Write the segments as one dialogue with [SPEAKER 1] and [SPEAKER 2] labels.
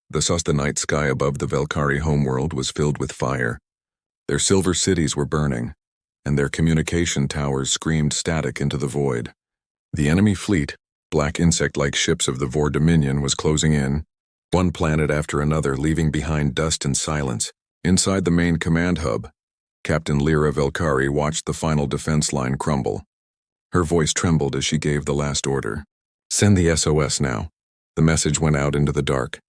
[SPEAKER 1] The night sky above the Velkari homeworld was filled with fire. Their silver cities were burning, and their communication towers screamed static into the void. The enemy fleet, black insect-like ships of the Vor Dominion, was closing in, one planet after another, leaving behind dust and silence. Inside the main command hub, Captain Lyra Velkari watched the final defense line crumble. Her voice trembled as she gave the last order. "Send the SOS now." The message went out into the dark,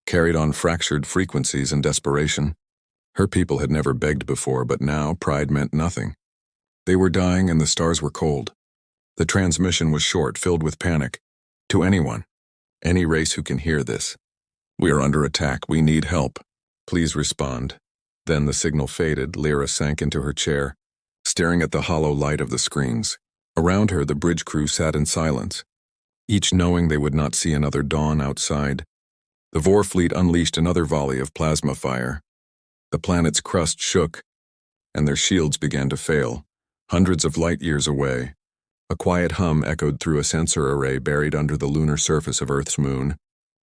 [SPEAKER 1] carried on fractured frequencies and desperation. Her people had never begged before, but now pride meant nothing. They were dying and the stars were cold. The transmission was short, filled with panic. "To anyone, any race who can hear this. We are under attack. We need help. Please respond." Then the signal faded. Lyra sank into her chair, staring at the hollow light of the screens. Around her, the bridge crew sat in silence, each knowing they would not see another dawn outside. The Vor fleet unleashed another volley of plasma fire. The planet's crust shook, and their shields began to fail, hundreds of light years away. A quiet hum echoed through a sensor array buried under the lunar surface of Earth's moon.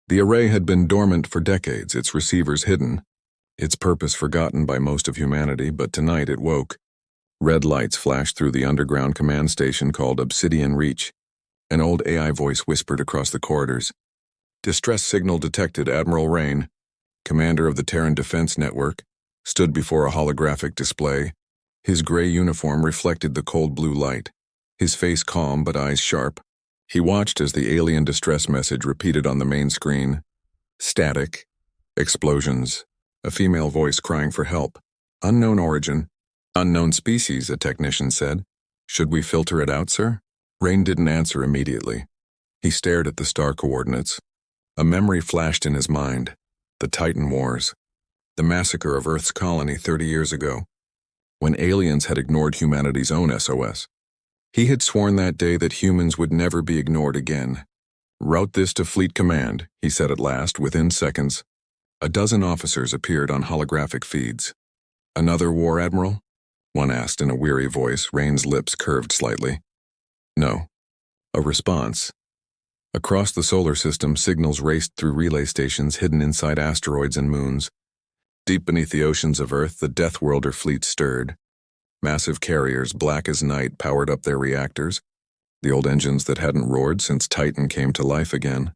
[SPEAKER 1] The array had been dormant for decades, its receivers hidden, its purpose forgotten by most of humanity, but tonight it woke. Red lights flashed through the underground command station called Obsidian Reach. An old AI voice whispered across the corridors. "Distress signal detected." Admiral Rain, commander of the Terran Defense Network, stood before a holographic display. His gray uniform reflected the cold blue light, his face calm but eyes sharp. He watched as the alien distress message repeated on the main screen. Static. Explosions. A female voice crying for help. "Unknown origin. Unknown species," a technician said. "Should we filter it out, sir?" Rain didn't answer immediately. He stared at the star coordinates. A memory flashed in his mind. The Titan Wars. The massacre of Earth's colony 30 years ago, when aliens had ignored humanity's own SOS. He had sworn that day that humans would never be ignored again. "Route this to Fleet Command," he said at last. Within seconds, a dozen officers appeared on holographic feeds. "Another war, Admiral?" one asked in a weary voice. Rain's lips curved slightly. "No." A response. Across the solar system, signals raced through relay stations hidden inside asteroids and moons. Deep beneath the oceans of Earth, the Deathworlder fleet stirred. Massive carriers, black as night, powered up their reactors, the old engines that hadn't roared since Titan came to life again.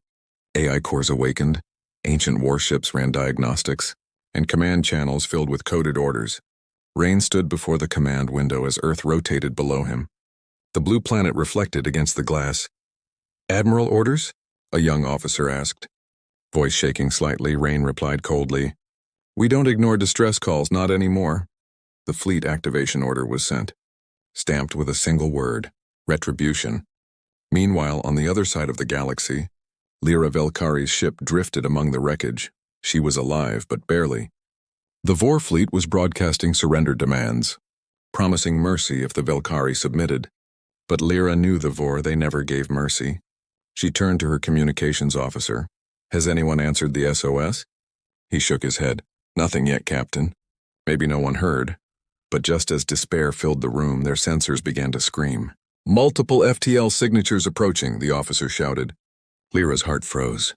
[SPEAKER 1] AI cores awakened, ancient warships ran diagnostics, and command channels filled with coded orders. Rain stood before the command window as Earth rotated below him. The blue planet reflected against the glass. "Admiral, orders?" a young officer asked. Voice shaking slightly, Rain replied coldly, "We don't ignore distress calls, not anymore." The fleet activation order was sent, stamped with a single word: retribution. Meanwhile, on the other side of the galaxy, Lyra Velkari's ship drifted among the wreckage. She was alive, but barely. The Vor fleet was broadcasting surrender demands, promising mercy if the Velkari submitted. But Lyra knew the Vor, they never gave mercy. She turned to her communications officer. "Has anyone answered the SOS?" He shook his head. "Nothing yet, Captain." Maybe no one heard, but just as despair filled the room, their sensors began to scream. "Multiple FTL signatures approaching," the officer shouted. Lyra's heart froze.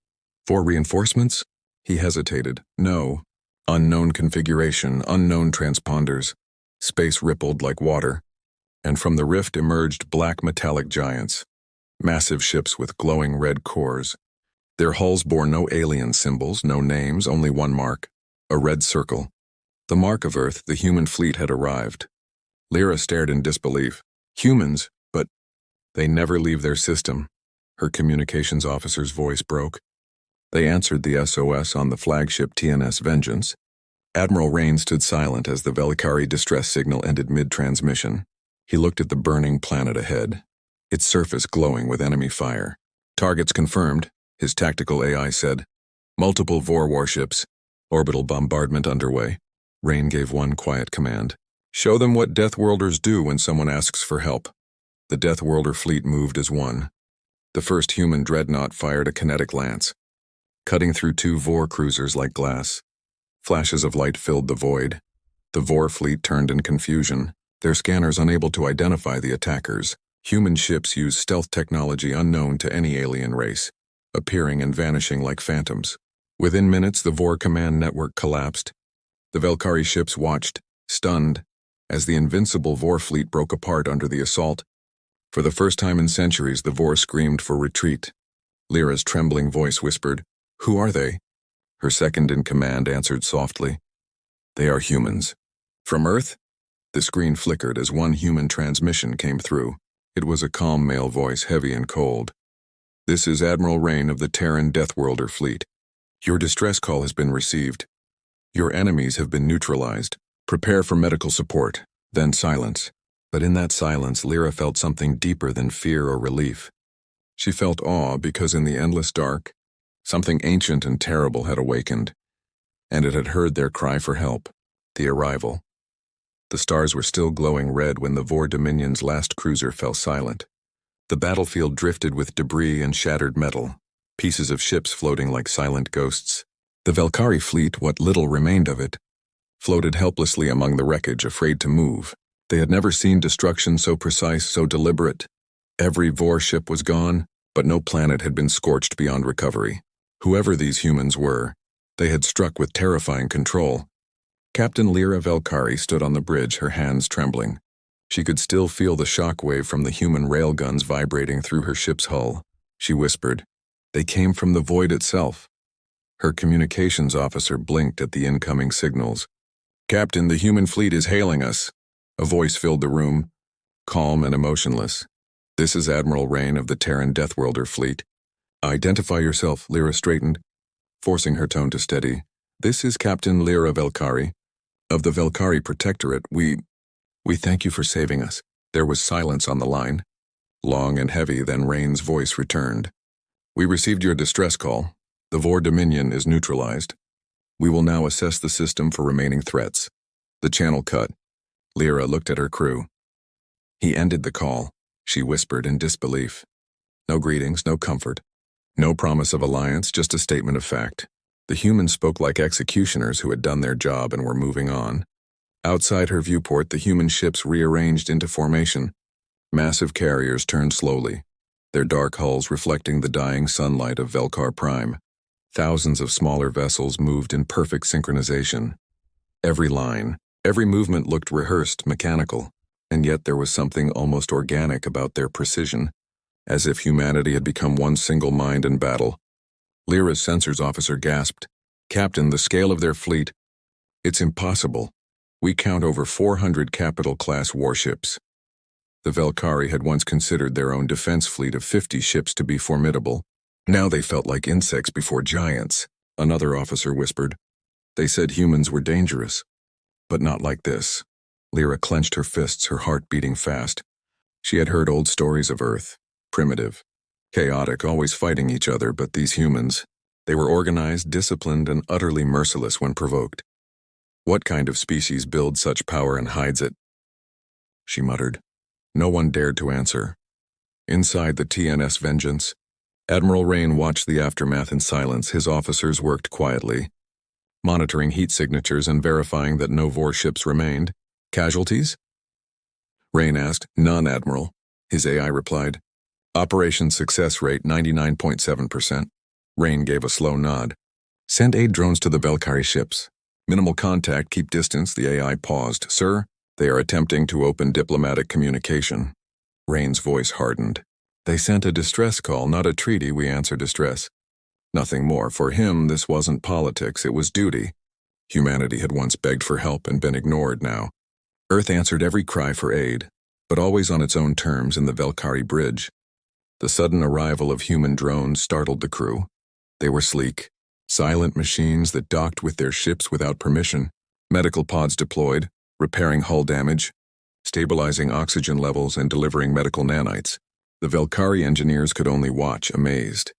[SPEAKER 1] "For reinforcements?" He hesitated. "No. Unknown configuration, unknown transponders." Space rippled like water, and from the rift emerged black metallic giants. Massive ships with glowing red cores. Their hulls bore no alien symbols, no names, only one mark: a red circle. The mark of Earth. The human fleet had arrived. Lyra stared in disbelief. "Humans? But they never leave their system." Her communications officer's voice broke. "They answered the SOS on the flagship TNS Vengeance." Admiral Rain stood silent as the Velkari distress signal ended mid-transmission. He looked at the burning planet ahead, its surface glowing with enemy fire. "Targets confirmed," his tactical AI said. "Multiple Vor warships. Orbital bombardment underway." Rain gave one quiet command. "Show them what Deathworlders do when someone asks for help." The Deathworlder fleet moved as one. The first human dreadnought fired a kinetic lance, cutting through two Vor cruisers like glass. Flashes of light filled the void. The Vor fleet turned in confusion, their scanners unable to identify the attackers. Human ships used stealth technology unknown to any alien race, appearing and vanishing like phantoms. Within minutes, the Vor command network collapsed. The Velkari ships watched, stunned, as the invincible Vor fleet broke apart under the assault. For the first time in centuries, the Vor screamed for retreat. Lyra's trembling voice whispered, "Who are they?" Her second-in-command answered softly, "They are humans." "From Earth?" The screen flickered as one human transmission came through. It was a calm male voice, heavy and cold. "This is Admiral Rain of the Terran Deathworlder fleet. Your distress call has been received. Your enemies have been neutralized. Prepare for medical support." Then silence. But in that silence, Lyra felt something deeper than fear or relief. She felt awe because in the endless dark, something ancient and terrible had awakened, and it had heard their cry for help, the arrival. The stars were still glowing red when the Vor Dominion's last cruiser fell silent. The battlefield drifted with debris and shattered metal, pieces of ships floating like silent ghosts. The Velkari fleet, what little remained of it, floated helplessly among the wreckage, afraid to move. They had never seen destruction so precise, so deliberate. Every Vor ship was gone, but no planet had been scorched beyond recovery. Whoever these humans were, they had struck with terrifying control. Captain Lyra Velkari stood on the bridge, her hands trembling. She could still feel the shockwave from the human railguns vibrating through her ship's hull. She whispered, "They came from the void itself." Her communications officer blinked at the incoming signals. "Captain, the human fleet is hailing us." A voice filled the room, calm and emotionless. "This is Admiral Rain of the Terran Deathworlder fleet." "Identify yourself," Lyra straightened, forcing her tone to steady. "This is Captain Lyra Velkari. Of the Velkari Protectorate, we thank you for saving us." There was silence on the line. Long and heavy, then Rain's voice returned. "We received your distress call. The Vor Dominion is neutralized. We will now assess the system for remaining threats." The channel cut. Lyra looked at her crew. "He ended the call," she whispered in disbelief. No greetings, no comfort. No promise of alliance, just a statement of fact. The humans spoke like executioners who had done their job and were moving on. Outside her viewport, the human ships rearranged into formation. Massive carriers turned slowly, their dark hulls reflecting the dying sunlight of Velkar Prime. Thousands of smaller vessels moved in perfect synchronization. Every line, every movement looked rehearsed, mechanical, and yet there was something almost organic about their precision, as if humanity had become one single mind in battle. Lyra's sensors officer gasped, "Captain, the scale of their fleet. It's impossible. We count over 400 capital-class warships." The Velkari had once considered their own defense fleet of 50 ships to be formidable. Now they felt like insects before giants, another officer whispered. "They said humans were dangerous, but not like this." Lyra clenched her fists, her heart beating fast. She had heard old stories of Earth, primitive, chaotic, always fighting each other, but these humans, they were organized, disciplined, and utterly merciless when provoked. What kind of species builds such power and hides it? She muttered. No one dared to answer. Inside the TNS Vengeance, Admiral Rain watched the aftermath in silence. His officers worked quietly, monitoring heat signatures and verifying that no Vor ships remained. "Casualties?" Rain asked. "None, Admiral," his AI replied. "Operation success rate 99.7%. Rain gave a slow nod. "Send aid drones to the Velkari ships. Minimal contact, keep distance." The AI paused. "Sir, they are attempting to open diplomatic communication." Rain's voice hardened. "They sent a distress call, not a treaty. We answer distress." Nothing more. For him, this wasn't politics, it was duty. Humanity had once begged for help and been ignored now. Earth answered every cry for aid, but always on its own terms in the Velkari bridge. The sudden arrival of human drones startled the crew. They were sleek, silent machines that docked with their ships without permission, medical pods deployed, repairing hull damage, stabilizing oxygen levels, and delivering medical nanites. The Velkari engineers could only watch, amazed.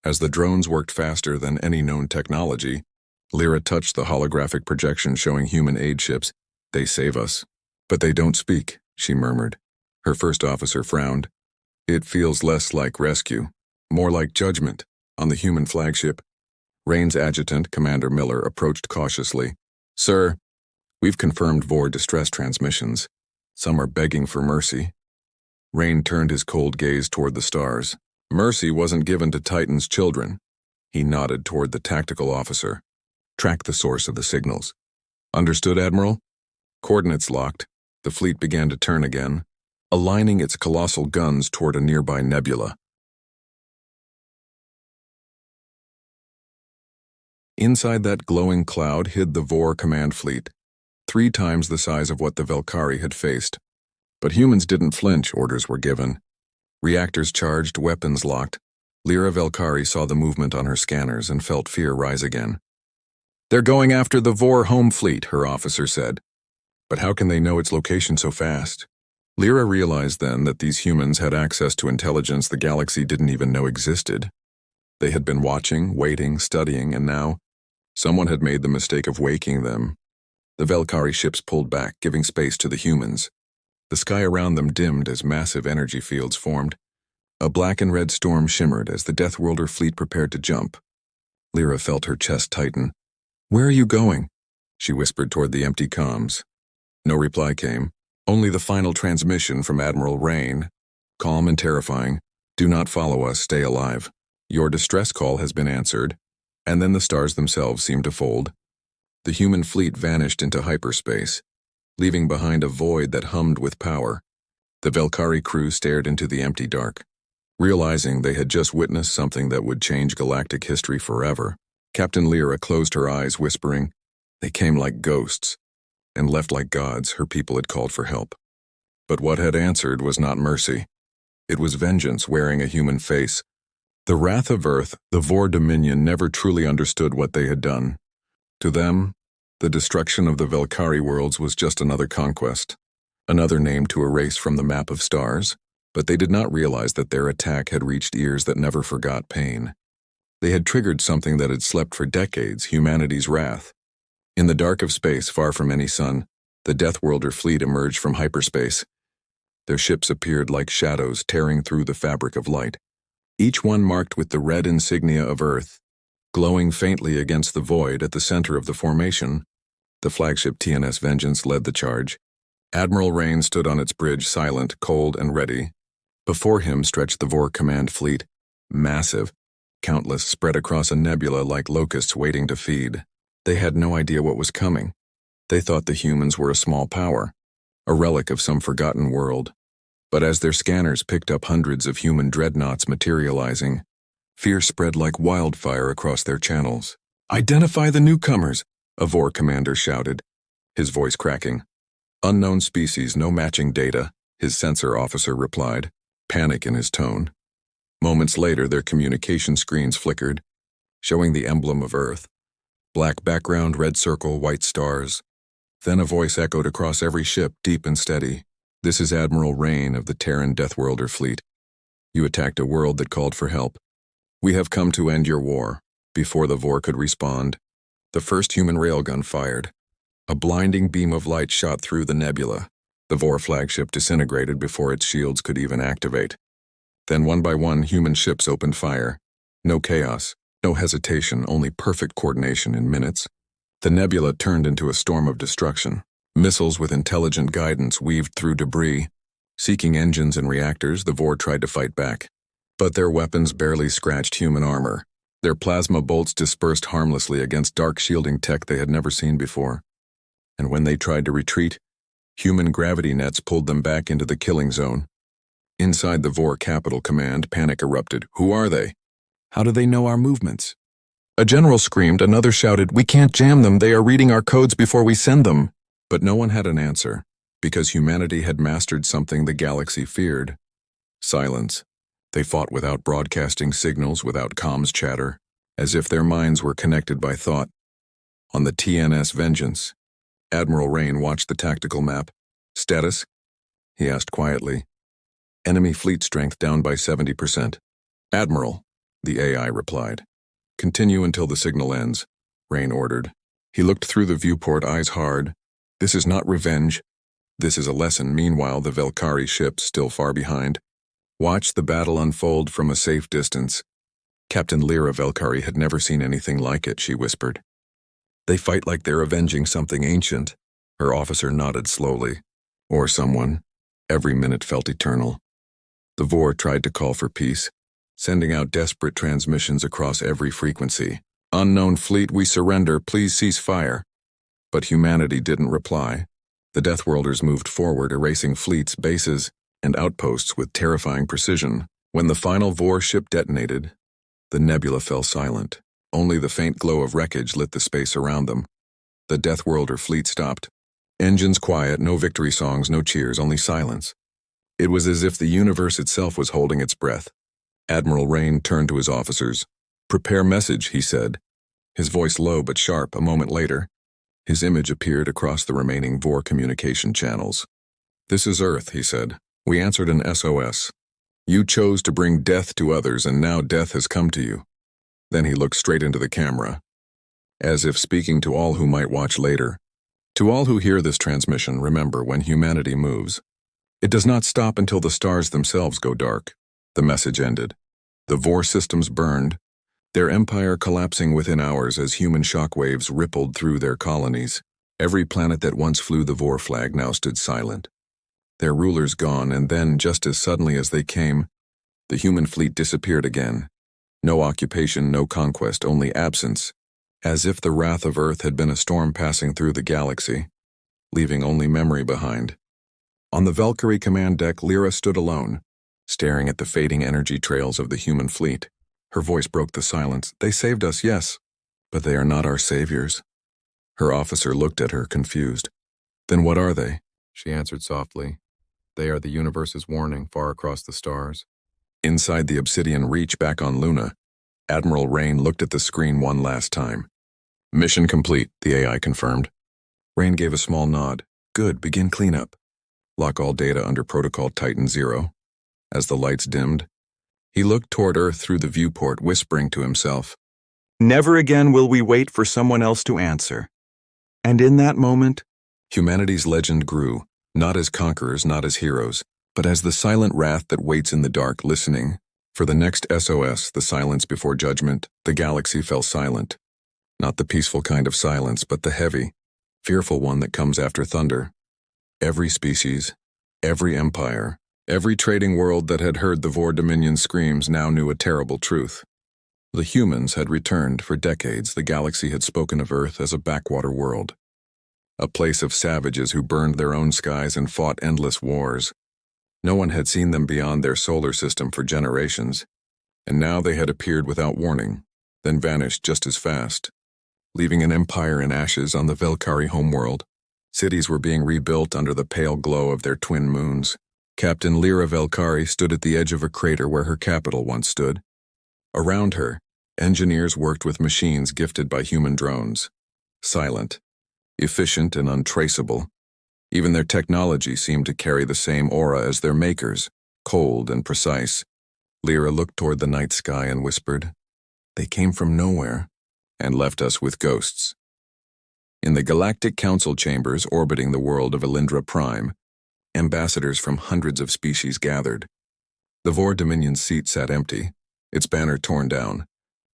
[SPEAKER 1] As the drones worked faster than any known technology, Lyra touched the holographic projection showing human aid ships. "They save us. But they don't speak," she murmured. Her first officer frowned. "It feels less like rescue, more like judgment." On the human flagship, Rain's adjutant, Commander Miller, approached cautiously. "Sir, we've confirmed Vor distress transmissions. Some are begging for mercy." Rain turned his cold gaze toward the stars. "Mercy wasn't given to Titan's children." He nodded toward the tactical officer. Track the source of the signals. Understood, Admiral? Coordinates locked. The fleet began to turn again, aligning its colossal guns toward a nearby nebula. Inside that glowing cloud hid the Vor command fleet, 3 times the size of what the Velkari had faced. But humans didn't flinch, orders were given. Reactors charged, weapons locked. Lyra Velkari saw the movement on her scanners and felt fear rise again. "They're going after the Vor home fleet," her officer said. "But how can they know its location so fast?" Lyra realized then that these humans had access to intelligence the galaxy didn't even know existed. They had been watching, waiting, studying, and now someone had made the mistake of waking them. The Velkari ships pulled back, giving space to the humans. The sky around them dimmed as massive energy fields formed. A black and red storm shimmered as the Deathworlder fleet prepared to jump. Lyra felt her chest tighten. "Where are you going?" She whispered toward the empty comms. No reply came, only the final transmission from Admiral Rain. "Calm and terrifying. Do not follow us, stay alive. Your distress call has been answered." And then the stars themselves seemed to fold. The human fleet vanished into hyperspace, leaving behind a void that hummed with power. The Velkari crew stared into the empty dark, realizing they had just witnessed something that would change galactic history forever. Captain Lyra closed her eyes, whispering, "They came like ghosts, and left like gods. Her people had called for help." But what had answered was not mercy. It was vengeance wearing a human face. The wrath of Earth, the Vor Dominion, never truly understood what they had done. To them, the destruction of the Velkari worlds was just another conquest, another name to erase from the map of stars, but they did not realize that their attack had reached ears that never forgot pain. They had triggered something that had slept for decades, humanity's wrath. In the dark of space, far from any sun, the Deathworlder fleet emerged from hyperspace. Their ships appeared like shadows tearing through the fabric of light, each one marked with the red insignia of Earth. Glowing faintly against the void at the center of the formation, the flagship TNS Vengeance led the charge. Admiral Rain stood on its bridge, silent, cold, and ready. Before him stretched the Vor command fleet, massive, countless, spread across a nebula like locusts waiting to feed. They had no idea what was coming. They thought the humans were a small power, a relic of some forgotten world. But as their scanners picked up hundreds of human dreadnoughts materializing, fear spread like wildfire across their channels. "Identify the newcomers," a Vor commander shouted, his voice cracking. "Unknown species, no matching data," his sensor officer replied, panic in his tone. Moments later, their communication screens flickered, showing the emblem of Earth. Black background, red circle, white stars. Then a voice echoed across every ship, deep and steady. "This is Admiral Rain of the Terran Deathworlder fleet. You attacked a world that called for help. We have come to end your war." Before the Vor could respond, the first human railgun fired. A blinding beam of light shot through the nebula. The Vor flagship disintegrated before its shields could even activate. Then one by one, human ships opened fire. No chaos, no hesitation, only perfect coordination in minutes. The nebula turned into a storm of destruction. Missiles with intelligent guidance weaved through debris. Seeking engines and reactors, the Vor tried to fight back. But their weapons barely scratched human armor. Their plasma bolts dispersed harmlessly against dark shielding tech they had never seen before. And when they tried to retreat, human gravity nets pulled them back into the killing zone. Inside the Vor Capital Command, panic erupted. Who are they? How do they know our movements? A general screamed, another shouted, "We can't jam them, they are reading our codes before we send them." But no one had an answer, because humanity had mastered something the galaxy feared. Silence. They fought without broadcasting signals, without comms chatter, as if their minds were connected by thought. On the TNS Vengeance, Admiral Rain watched the tactical map. "Status?" he asked quietly. "Enemy fleet strength down by 70%. "Admiral," the AI replied. "Continue until the signal ends," Rain ordered. He looked through the viewport, eyes hard. This is not revenge. This is a lesson. Meanwhile, the Velkari ship, still far behind, watched the battle unfold from a safe distance. Captain Lyra Velkari had never seen anything like it, she whispered. "They fight like they're avenging something ancient." Her officer nodded slowly. "Or someone." Every minute felt eternal. The Vor tried to call for peace, sending out desperate transmissions across every frequency. "Unknown fleet, we surrender, please cease fire." But humanity didn't reply. The Deathworlders moved forward, erasing fleets, bases, and outposts with terrifying precision. When the final Vor ship detonated, the nebula fell silent. Only the faint glow of wreckage lit the space around them. The Deathworlder fleet stopped. Engines quiet, no victory songs, no cheers, only silence. It was as if the universe itself was holding its breath. Admiral Rain turned to his officers. "Prepare message," he said, his voice low but sharp. A moment later, his image appeared across the remaining Vor communication channels. "This is Earth," he said. "We answered an SOS. You chose to bring death to others, and now death has come to you." Then he looked straight into the camera, as if speaking to all who might watch later. "To all who hear this transmission, remember, when humanity moves, it does not stop until the stars themselves go dark." The message ended. The Vor systems burned, their empire collapsing within hours as human shockwaves rippled through their colonies. Every planet that once flew the Vor flag now stood silent. Their rulers gone, and then, just as suddenly as they came, the human fleet disappeared again. No occupation, no conquest, only absence, as if the wrath of Earth had been a storm passing through the galaxy, leaving only memory behind. On the Valkyrie command deck, Lyra stood alone, staring at the fading energy trails of the human fleet. Her voice broke the silence. "They saved us, yes, but they are not our saviors." Her officer looked at her, confused. "Then what are they?" She answered softly. "They are the universe's warning, far across the stars." Inside the Obsidian Reach back on Luna, Admiral Rain looked at the screen one last time. "Mission complete," the AI confirmed. Rain gave a small nod. "Good, begin cleanup. Lock all data under Protocol Titan 0. As the lights dimmed, he looked toward Earth through the viewport, whispering to himself,
[SPEAKER 2] "Never again will we wait for someone else to answer." And in that moment,
[SPEAKER 1] humanity's legend grew, not as conquerors, not as heroes, but as the silent wrath that waits in the dark, listening. For the next SOS, the silence before judgment, the galaxy fell silent. Not the peaceful kind of silence, but the heavy, fearful one that comes after thunder. Every species, every empire, every trading world that had heard the Vor Dominion screams now knew a terrible truth. The humans had returned. For decades, the galaxy had spoken of Earth as a backwater world, a place of savages who burned their own skies and fought endless wars. No one had seen them beyond their solar system for generations, and now they had appeared without warning, then vanished just as fast, leaving an empire in ashes on the Valkyrie homeworld. Cities were being rebuilt under the pale glow of their twin moons. Captain Lyra Valkyrie stood at the edge of a crater where her capital once stood. Around her, engineers worked with machines gifted by human drones. Silent, efficient, and untraceable. Even their technology seemed to carry the same aura as their makers, cold and precise. Lyra looked toward the night sky and whispered, "They came from nowhere and left us with ghosts." In the Galactic Council chambers orbiting the world of Elindra Prime, ambassadors from hundreds of species gathered. The Vor Dominion's seat sat empty, its banner torn down.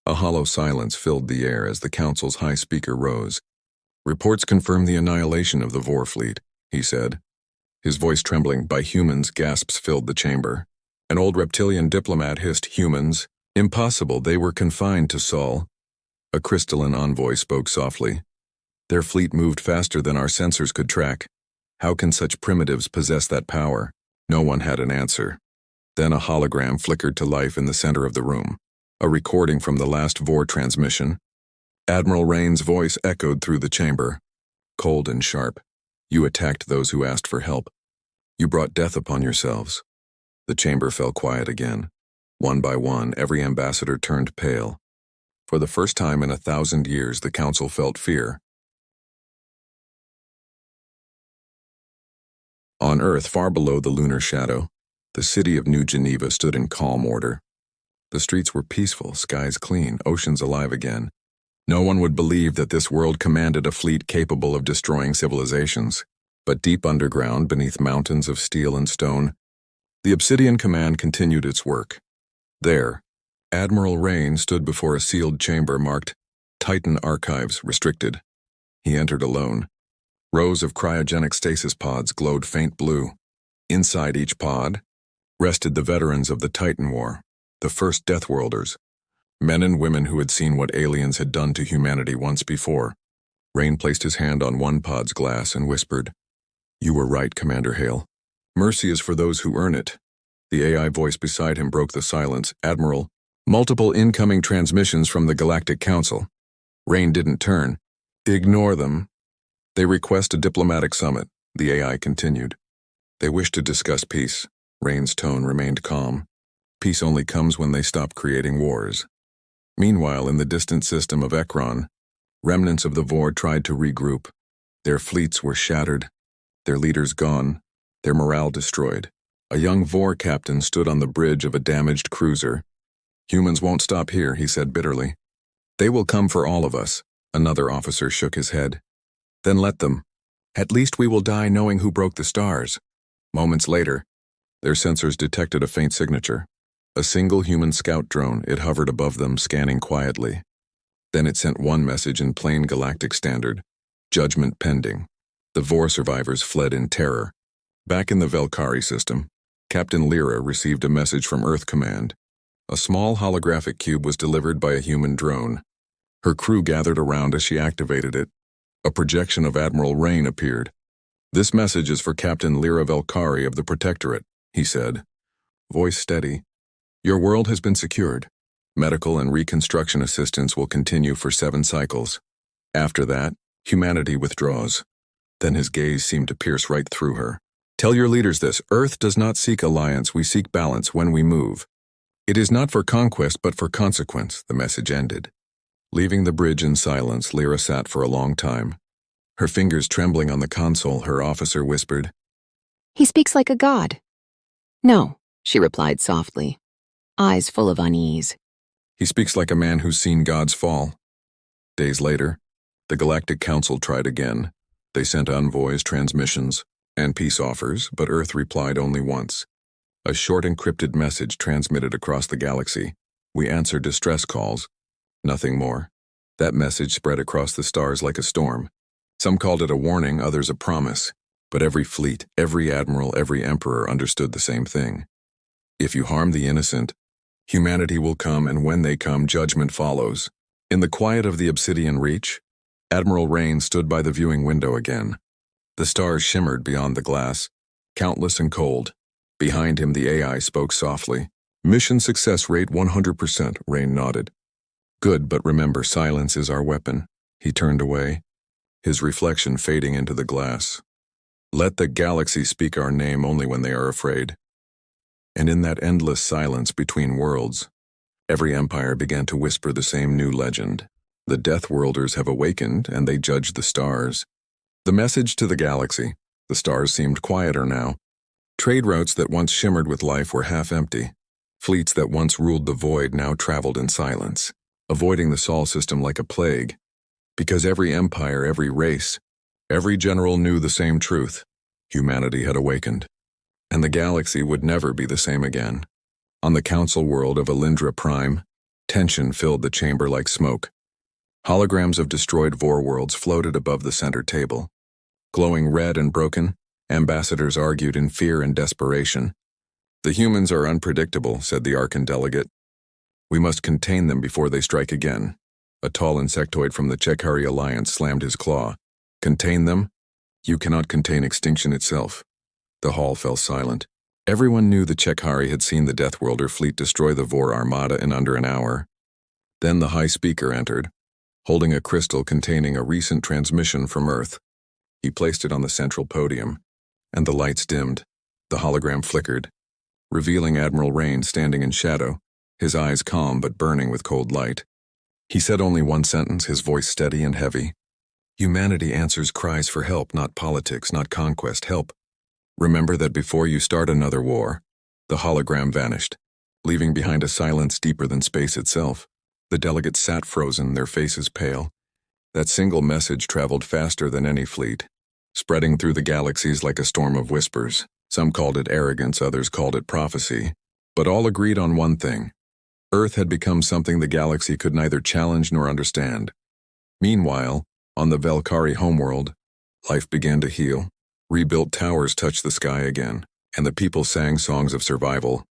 [SPEAKER 1] A hollow silence filled the air as the Council's high speaker rose. "Reports confirm the annihilation of the Vor fleet," he said. His voice trembling. "By humans," gasps filled the chamber. An old reptilian diplomat hissed, "Humans? Impossible, they were confined to Sol." A crystalline envoy spoke softly. "Their fleet moved faster than our sensors could track. How can such primitives possess that power?" No one had an answer. Then a hologram flickered to life in the center of the room, a recording from the last Vor transmission. Admiral Rain's voice echoed through the chamber, cold and sharp. "You attacked those who asked for help. You brought death upon yourselves." The chamber fell quiet again. One by one, every ambassador turned pale. For the first time in 1,000 years, the Council felt fear. On Earth, far below the lunar shadow, the city of New Geneva stood in calm order. The streets were peaceful, skies clean, oceans alive again. No one would believe that this world commanded a fleet capable of destroying civilizations. But deep underground, beneath mountains of steel and stone, the Obsidian Command continued its work. There, Admiral Rain stood before a sealed chamber marked Titan Archives Restricted. He entered alone. Rows of cryogenic stasis pods glowed faint blue. Inside each pod rested the veterans of the Titan War, The first Deathworlders. Men and women who had seen what aliens had done to humanity once before. Rain placed his hand on one pod's glass and whispered, "You were right, Commander Hale. Mercy is for those who earn it." The AI voice beside him broke the silence. "Admiral, multiple incoming transmissions from the Galactic Council." Rain didn't turn. "Ignore them. They request a diplomatic summit," the AI continued. "They wish to discuss peace." Rain's tone remained calm. "Peace only comes when they stop creating wars." Meanwhile, in the distant system of Ekron, remnants of the Vor tried to regroup. Their fleets were shattered, their leaders gone, their morale destroyed. A young Vor captain stood on the bridge of a damaged cruiser. "Humans won't stop here," he said bitterly. "They will come for all of us." Another officer shook his head. "Then let them. At least we will die knowing who broke the stars." Moments later, their sensors detected a faint signature. A single human scout drone. It hovered above them, scanning quietly. Then it sent one message in plain Galactic standard: "Judgment pending." The Vor survivors fled in terror. Back in the Velkari system, Captain Lyra received a message from Earth Command. A small holographic cube was delivered by a human drone. Her crew gathered around as she activated it. A projection of Admiral Rain appeared. "This message is for Captain Lyra Velkari of the Protectorate," he said, voice steady. "Your world has been secured. Medical and reconstruction assistance will continue for 7 cycles. After that, humanity withdraws." Then his gaze seemed to pierce right through her. "Tell your leaders this. Earth does not seek alliance, we seek balance when we move. It is not for conquest but for consequence," the message ended. Leaving the bridge in silence, Lyra sat for a long time. Her fingers trembling on the console, her officer whispered,
[SPEAKER 3] "He speaks like a god." "No," she replied softly, eyes full of unease.
[SPEAKER 1] "He speaks like a man who's seen gods fall." Days later, the Galactic Council tried again. They sent envoys, transmissions, and peace offers, but Earth replied only once. A short encrypted message transmitted across the galaxy. "We answer distress calls." Nothing more. That message spread across the stars like a storm. Some called it a warning, others a promise. But every fleet, every admiral, every emperor understood the same thing. If you harm the innocent, humanity will come, and when they come, judgment follows. In the quiet of the Obsidian Reach, Admiral Rain stood by the viewing window again. The stars shimmered beyond the glass, countless and cold. Behind him, the AI spoke softly. "Mission success rate 100%, Rain nodded. "Good, but remember, silence is our weapon." He turned away, his reflection fading into the glass. "Let the galaxy speak our name only when they are afraid." And in that endless silence between worlds, every empire began to whisper the same new legend. The Deathworlders have awakened, and they judge the stars. The message to the galaxy: the stars seemed quieter now. Trade routes that once shimmered with life were half empty. Fleets that once ruled the void now traveled in silence, avoiding the Sol system like a plague. Because every empire, every race, every general knew the same truth: humanity had awakened, and the galaxy would never be the same again. On the council world of Alindra Prime, tension filled the chamber like smoke. Holograms of destroyed Vor worlds floated above the center table. Glowing red and broken, ambassadors argued in fear and desperation. "The humans are unpredictable," said the Archon delegate. "We must contain them before they strike again." A tall insectoid from the Chekhari Alliance slammed his claw. "Contain them? You cannot contain extinction itself." The hall fell silent. Everyone knew the Chekhari had seen the Deathworlder fleet destroy the Vor armada in under an hour. Then the High Speaker entered, holding a crystal containing a recent transmission from Earth. He placed it on the central podium, and the lights dimmed. The hologram flickered, revealing Admiral Rain standing in shadow, his eyes calm but burning with cold light. He said only one sentence, his voice steady and heavy. "Humanity answers cries for help, not politics, not conquest, help. Remember that before you start another war." The hologram vanished, leaving behind a silence deeper than space itself. The delegates sat frozen, their faces pale. That single message traveled faster than any fleet, spreading through the galaxies like a storm of whispers. Some called it arrogance, others called it prophecy, but all agreed on one thing: Earth had become something the galaxy could neither challenge nor understand. Meanwhile, on the Velkari homeworld, life began to heal. Rebuilt towers touched the sky again, and the people sang songs of survival.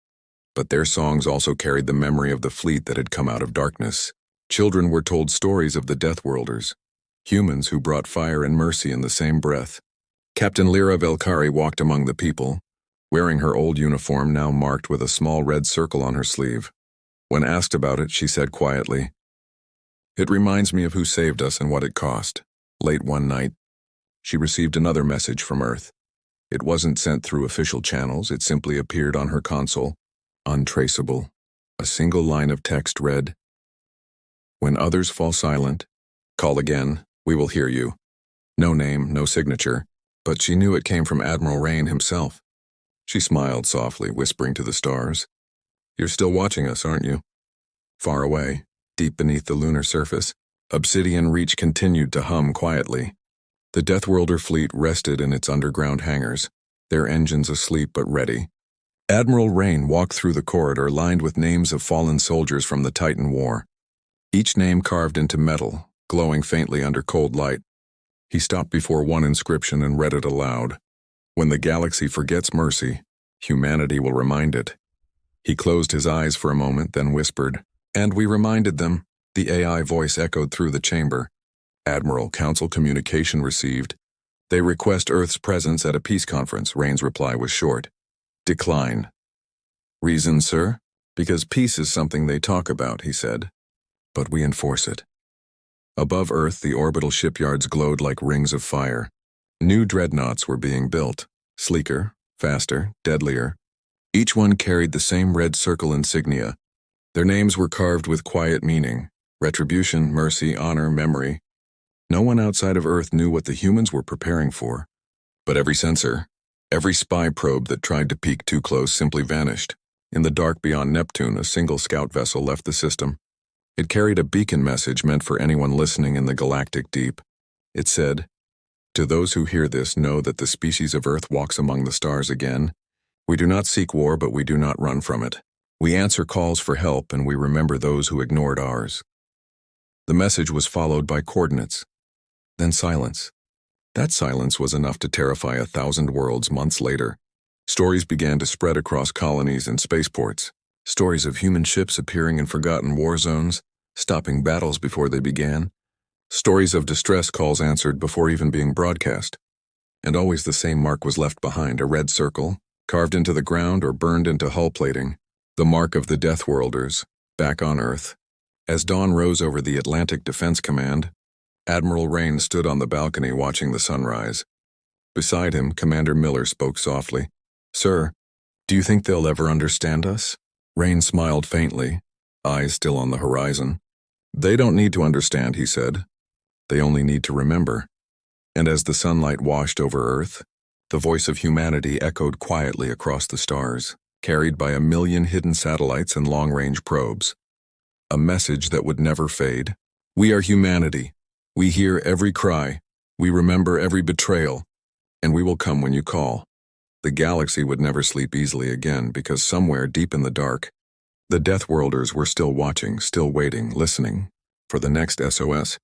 [SPEAKER 1] But their songs also carried the memory of the fleet that had come out of darkness. Children were told stories of the Deathworlders, humans who brought fire and mercy in the same breath. Captain Lyra Velkari walked among the people, wearing her old uniform now marked with a small red circle on her sleeve. When asked about it, she said quietly, "It reminds me of who saved us and what it cost." Late one night, she received another message from Earth. It wasn't sent through official channels, it simply appeared on her console, untraceable. A single line of text read, "When others fall silent, call again, we will hear you." No name, no signature, but she knew it came from Admiral Rain himself. She smiled softly, whispering to the stars, "You're still watching us, aren't you?" Far away, deep beneath the lunar surface, Obsidian Reach continued to hum quietly. The Deathworlder fleet rested in its underground hangars, their engines asleep but ready. Admiral Rain walked through the corridor lined with names of fallen soldiers from the Titan War, each name carved into metal, glowing faintly under cold light. He stopped before one inscription and read it aloud. "When the galaxy forgets mercy, humanity will remind it." He closed his eyes for a moment, then whispered, "And we reminded them." The AI voice echoed through the chamber. "Admiral, Council communication received. They request Earth's presence at a peace conference." Rain's reply was short. "Decline." "Reason, sir?" "Because peace is something they talk about," he said. "But we enforce it." Above Earth, the orbital shipyards glowed like rings of fire. New dreadnoughts were being built, sleeker, faster, deadlier. Each one carried the same red circle insignia. Their names were carved with quiet meaning: retribution, mercy, honor, memory. No one outside of Earth knew what the humans were preparing for. But every sensor, every spy probe that tried to peek too close simply vanished. In the dark beyond Neptune, a single scout vessel left the system. It carried a beacon message meant for anyone listening in the galactic deep. It said, "To those who hear this, know that the species of Earth walks among the stars again. We do not seek war, but we do not run from it. We answer calls for help, and we remember those who ignored ours." The message was followed by coordinates. Then silence. That silence was enough to terrify 1,000 worlds months later. Stories began to spread across colonies and spaceports. Stories of human ships appearing in forgotten war zones, stopping battles before they began. Stories of distress calls answered before even being broadcast. And always the same mark was left behind, a red circle, carved into the ground or burned into hull plating. The mark of the Deathworlders, back on Earth. As dawn rose over the Atlantic Defense Command, Admiral Rain stood on the balcony watching the sunrise. Beside him, Commander Miller spoke softly. "Sir, do you think they'll ever understand us?" Rain smiled faintly, eyes still on the horizon. "They don't need to understand," he said. "They only need to remember." And as the sunlight washed over Earth, the voice of humanity echoed quietly across the stars, carried by 1,000,000 hidden satellites and long-range probes. A message that would never fade. "We are humanity. We hear every cry. We remember every betrayal. And we will come when you call." The galaxy would never sleep easily again, because somewhere deep in the dark, the Deathworlders were still watching, still waiting, listening for the next SOS.